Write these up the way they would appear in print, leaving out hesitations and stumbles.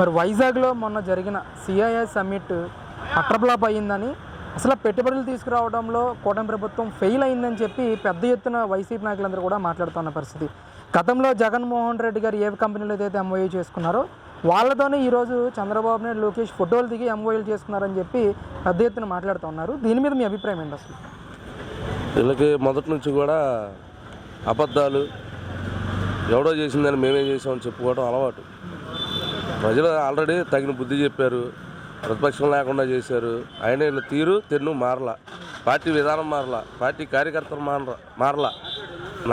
మరి వైజాగ్లో మొన్న జరిగిన సిఐఐ సమ్మిట్ అట్రప్లాప్ అయ్యిందని, అసలు పెట్టుబడులు తీసుకురావడంలో కూటమి ప్రభుత్వం ఫెయిల్ అయిందని చెప్పి పెద్ద ఎత్తున వైసీపీ నాయకులందరూ కూడా మాట్లాడుతున్న పరిస్థితి. గతంలో జగన్మోహన్ రెడ్డి గారు ఏ కంపెనీలు అయితే ఎంఓయూ చేసుకున్నారో వాళ్ళతోనే ఈరోజు చంద్రబాబు నాయుడు, లోకేష్ ఫోటోలు దిగి ఎంఓయూలు చేసుకున్నారని చెప్పి పెద్ద ఎత్తున మాట్లాడుతున్నారు. దీని మీద మీ అభిప్రాయం ఏంటి? అసలు వీళ్ళకి మొదటి నుంచి కూడా అబద్ధాలు, ఎవడో చేసిందని మేమే చేసామని చెప్పుకోవడం అలవాటు. ప్రజలు ఆల్రెడీ తగిన బుద్ధి చెప్పారు, ప్రతిపక్షం లేకుండా చేశారు. ఆయన వీళ్ళ తీరు తెన్ను మారలా, పార్టీ విధానం మారలా, పార్టీ కార్యకర్తలు మారలా,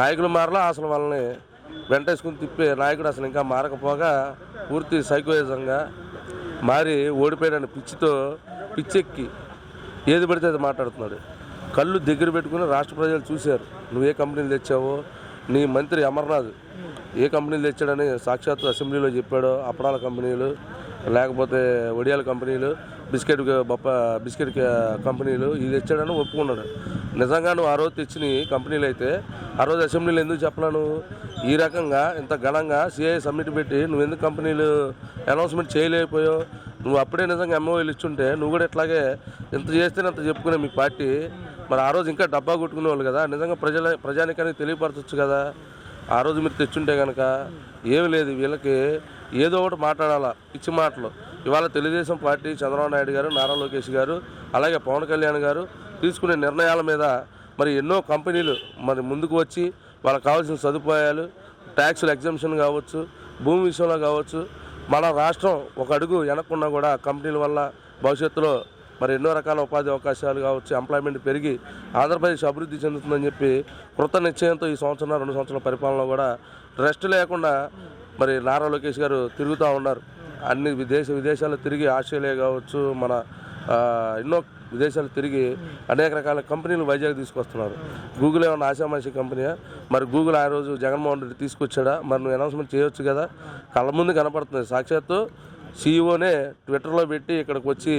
నాయకులు మారలా. అసలు వాళ్ళని వెంటేసుకుని తిప్పే నాయకుడు అసలు ఇంకా మారకపోగా పూర్తి సైకోయిజంగా మారి ఓడిపోయాడని పిచ్చితో పిచ్చెక్కి ఏది పడితే అది మాట్లాడుతున్నాడు. కళ్ళు దగ్గర పెట్టుకుని రాష్ట్ర ప్రజలు చూశారు. నువ్వు ఏ కంపెనీలు తెచ్చావో, నీ మంత్రి అమర్నాథ్ ఏ కంపెనీలు తెచ్చాడని సాక్షాత్తు అసెంబ్లీలో చెప్పాడో. అప్పడాల కంపెనీలు, లేకపోతే వడియాల కంపెనీలు, బిస్కెట్ కంపెనీలు ఇది తెచ్చాడని ఒప్పుకున్నాడు. నిజంగా నువ్వు ఆ రోజు తెచ్చిన కంపెనీలు అయితే ఆ రోజు అసెంబ్లీలో ఎందుకు చెప్పలేను? ఈ రకంగా ఇంత ఘనంగా సిఐ సమ్మిట్ పెట్టి నువ్వు ఎందుకు కంపెనీలు అనౌన్స్మెంట్ చేయలేకపోయావు? నువ్వు అప్పుడే నిజంగా ఎంఓఏలు ఇచ్చుంటే నువ్వు కూడా ఇట్లాగే ఇంత చేస్తేనే అంత చెప్పుకునే మీ పార్టీ మరి ఆ రోజు ఇంకా డబ్బా కొట్టుకునేవాళ్ళు కదా. నిజంగా ప్రజానికానికి తెలియపరచవచ్చు కదా. ఆ రోజు మీరు తెచ్చుంటే కనుక ఏమి లేదు. వీళ్ళకి ఏదో ఒకటి మాట్లాడాలా, పిచ్చి మాటలు. ఇవాళ తెలుగుదేశం పార్టీ, చంద్రబాబు నాయుడు గారు, నారా లోకేష్ గారు, అలాగే పవన్ కళ్యాణ్ గారు తీసుకునే నిర్ణయాల మీద మరి ఎన్నో కంపెనీలు మరి ముందుకు వచ్చి వాళ్ళకి కావాల్సిన సదుపాయాలు, ట్యాక్సులు ఎగ్జంప్షన్ కావచ్చు, భూమి విషయంలో కావచ్చు, మన రాష్ట్రం ఒక అడుగు వెనక్కున్నా కూడా కంపెనీల వల్ల భవిష్యత్తులో మరి ఎన్నో రకాల ఉపాధి అవకాశాలు కావచ్చు, ఎంప్లాయ్మెంట్ పెరిగి ఆంధ్రప్రదేశ్ అభివృద్ధి చెందుతుందని చెప్పి కృత నిశ్చయంతో ఈ సంవత్సరం 2 సంవత్సరాల పరిపాలనలో కూడా రెస్ట్ లేకుండా మరి నారా లోకేష్ గారు తిరుగుతూ ఉన్నారు. అన్ని విదేశాలు తిరిగి, ఆస్ట్రేలియా కావచ్చు, మన ఎన్నో విదేశాలు తిరిగి అనేక రకాల కంపెనీలు వైజాగ్ తీసుకొస్తున్నారు. గూగుల్ ఏమన్నా ఆశామాషి కంపెనీయా? మరి గూగుల్ ఆ రోజు జగన్మోహన్ రెడ్డి తీసుకొచ్చాడా? మరి నువ్వు అనౌన్స్మెంట్ చేయొచ్చు కదా. కళ్ళ ముందు కనపడుతుంది. సాక్షాత్తు సీఈఓనే ట్విట్టర్లో పెట్టి ఇక్కడికి వచ్చి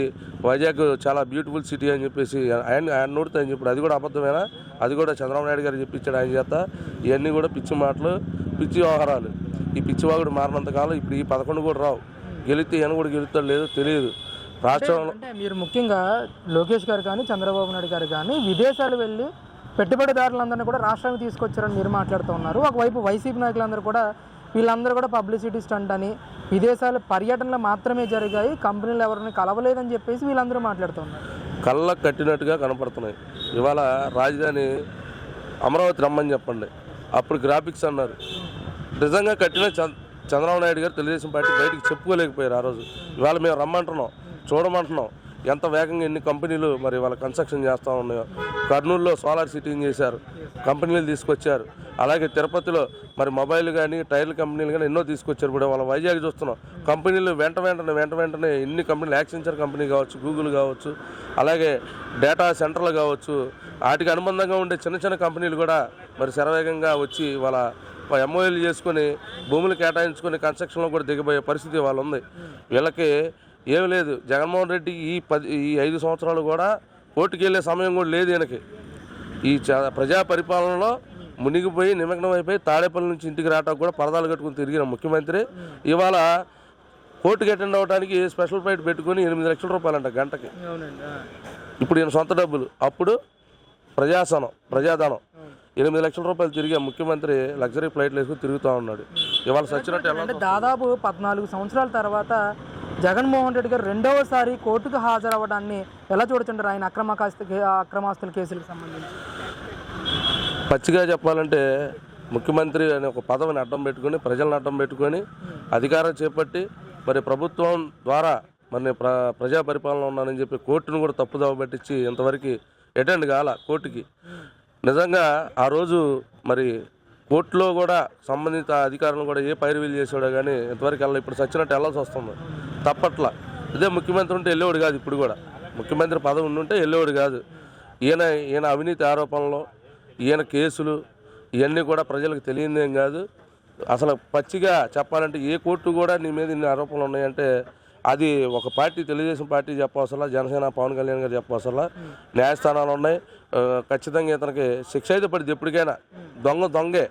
వైజాగ్ చాలా బ్యూటిఫుల్ సిటీ అని చెప్పేసి ఆయన నోడుతాయని చెప్పాడు. అది కూడా అబద్ధమేనా? అది కూడా చంద్రబాబు నాయుడు గారు చెప్పించాడు ఆయన చేత. ఇవన్నీ కూడా పిచ్చి మాటలు, పిచ్చి వ్యవహారాలు. ఈ పిచ్చివాగుడు మారినంతకాలం ఇప్పుడు ఈ 11 కూడా రావు. గెలిస్తే ఈయన కూడా గెలుస్తాడు లేదో తెలియదు. రాష్ట్రంలో అంటే మీరు ముఖ్యంగా లోకేష్ గారు కానీ, చంద్రబాబు నాయుడు గారు కానీ విదేశాలు వెళ్ళి పెట్టుబడిదారులందరినీ కూడా రాష్ట్రానికి తీసుకొచ్చారని మీరు మాట్లాడుతూ ఉన్నారు. ఒకవైపు వైసీపీ నాయకులందరూ కూడా వీళ్ళందరూ కూడా పబ్లిసిటీ స్టంట్ అని, విదేశాల పర్యటనలు మాత్రమే జరిగాయి, కంపెనీలు ఎవరిని కలవలేదని చెప్పేసి వీళ్ళందరూ మాట్లాడుతూ ఉన్నారు. కళ్ళకు కట్టినట్టుగా కనపడుతున్నాయి. ఇవాళ రాజధాని అమరావతి రమ్మని చెప్పండి, అప్పుడు గ్రాఫిక్స్ అన్నారు. నిజంగా కట్టిన చంద్రబాబు నాయుడు గారు తెలుగుదేశం పార్టీ బయటికి చెప్పుకోలేకపోయారు ఆ రోజు. ఇవాళ మేము రమ్మంటున్నాం, చూడమంటున్నాం ఎంత వేగంగా ఎన్ని కంపెనీలు మరి వాళ్ళ కన్స్ట్రక్షన్ చేస్తూ ఉన్నాయో. కర్నూలులో సోలార్ సిటీని చేశారు, కంపెనీలు తీసుకొచ్చారు. అలాగే తిరుపతిలో మరి మొబైల్ కానీ, టైర్ల కంపెనీలు కానీ ఎన్నో తీసుకొచ్చారు. కూడా వాళ్ళ వైజాగ్ చూస్తున్నాం కంపెనీలు వెంట వెంటనే ఎన్ని కంపెనీలు, యాక్సెంచర్ కంపెనీ కావచ్చు, గూగుల్ కావచ్చు, అలాగే డేటా సెంటర్లు కావచ్చు, వాటికి అనుబంధంగా ఉండే చిన్న కంపెనీలు కూడా మరి శరవేగంగా వచ్చి వాళ్ళ ఎంఓఏలు చేసుకొని భూములు కేటాయించుకొని కన్స్ట్రక్షన్లో కూడా దిగబోయే పరిస్థితి వాళ్ళు ఉంది. వీళ్ళకి ఏమి లేదు. జగన్మోహన్ రెడ్డి ఈ 5 సంవత్సరాలు కూడా కోర్టుకు వెళ్ళే సమయం కూడా లేదు. ఈయనకి ఈ ప్రజా పరిపాలనలో మునిగిపోయి నిమగ్నం అయిపోయి తాడేపల్లి నుంచి ఇంటికి రావడానికి కూడా పరదాలు కట్టుకుని తిరిగిన ముఖ్యమంత్రి ఇవాళ కోర్టుకి అటెండ్ అవ్వడానికి స్పెషల్ ఫ్లైట్ పెట్టుకుని 8 లక్షల రూపాయలంట గంటకి. ఇప్పుడు ఈయన సొంత డబ్బులు, అప్పుడు ప్రజాధనం 8 లక్షల రూపాయలు తిరిగే ముఖ్యమంత్రి లగ్జరీ ఫ్లైట్లు వేసుకుని తిరుగుతూ ఉన్నాడు. ఇవాళ సచ్చినట్టు అంటే దాదాపు 14 సంవత్సరాల తర్వాత జగన్మోహన్ రెడ్డి గారు రెండవసారి కోర్టుకు హాజరవ్వడాన్ని ఎలా చూడొచ్చుంటారు? ఆయన అక్రమాస్తుల కేసులకు సంబంధించి పచ్చిగా చెప్పాలంటే ముఖ్యమంత్రి అనే ఒక పదవిని అడ్డం పెట్టుకొని, ప్రజలను అడ్డం పెట్టుకొని అధికారం చేపట్టి మరి ప్రభుత్వం ద్వారా మరి ప్రజా పరిపాలన ఉన్నానని చెప్పి కోర్టును కూడా తప్పుదోవ పట్టించి ఇంతవరకు అటెండ్ కాల కోర్టుకి. నిజంగా ఆ రోజు మరి కోర్టులో కూడా సంబంధిత అధికారులను కూడా ఏ పైరువీలు చేసాడో కానీ ఇంతవరకు వెళ్ళాలి. ఇప్పుడు సచ్చినట్టు వెళ్ళాల్సి వస్తుంది తప్పట్లా. ఇదే ముఖ్యమంత్రి ఉంటే వెళ్ళేవాడు కాదు. ఇప్పుడు కూడా ముఖ్యమంత్రి పదవి ఉంటే వెళ్ళేవాడు కాదు. ఈయన అవినీతి ఆరోపణలు, ఈయన కేసులు ఇవన్నీ కూడా ప్రజలకు తెలియదేం కాదు. అసలు పచ్చిగా చెప్పాలంటే ఏ కోర్టు కూడా నీ మీద ఇన్ని ఆరోపణలు ఉన్నాయంటే అది ఒక పార్టీ, తెలుగుదేశం పార్టీ చెప్పవసలా, జనసేన పవన్ కళ్యాణ్ గారు చెప్పవసలా. న్యాయస్థానాలు ఉన్నాయి. ఖచ్చితంగా ఇతనికి శిక్ష అయితే పడింది ఎప్పటికైనా. దొంగే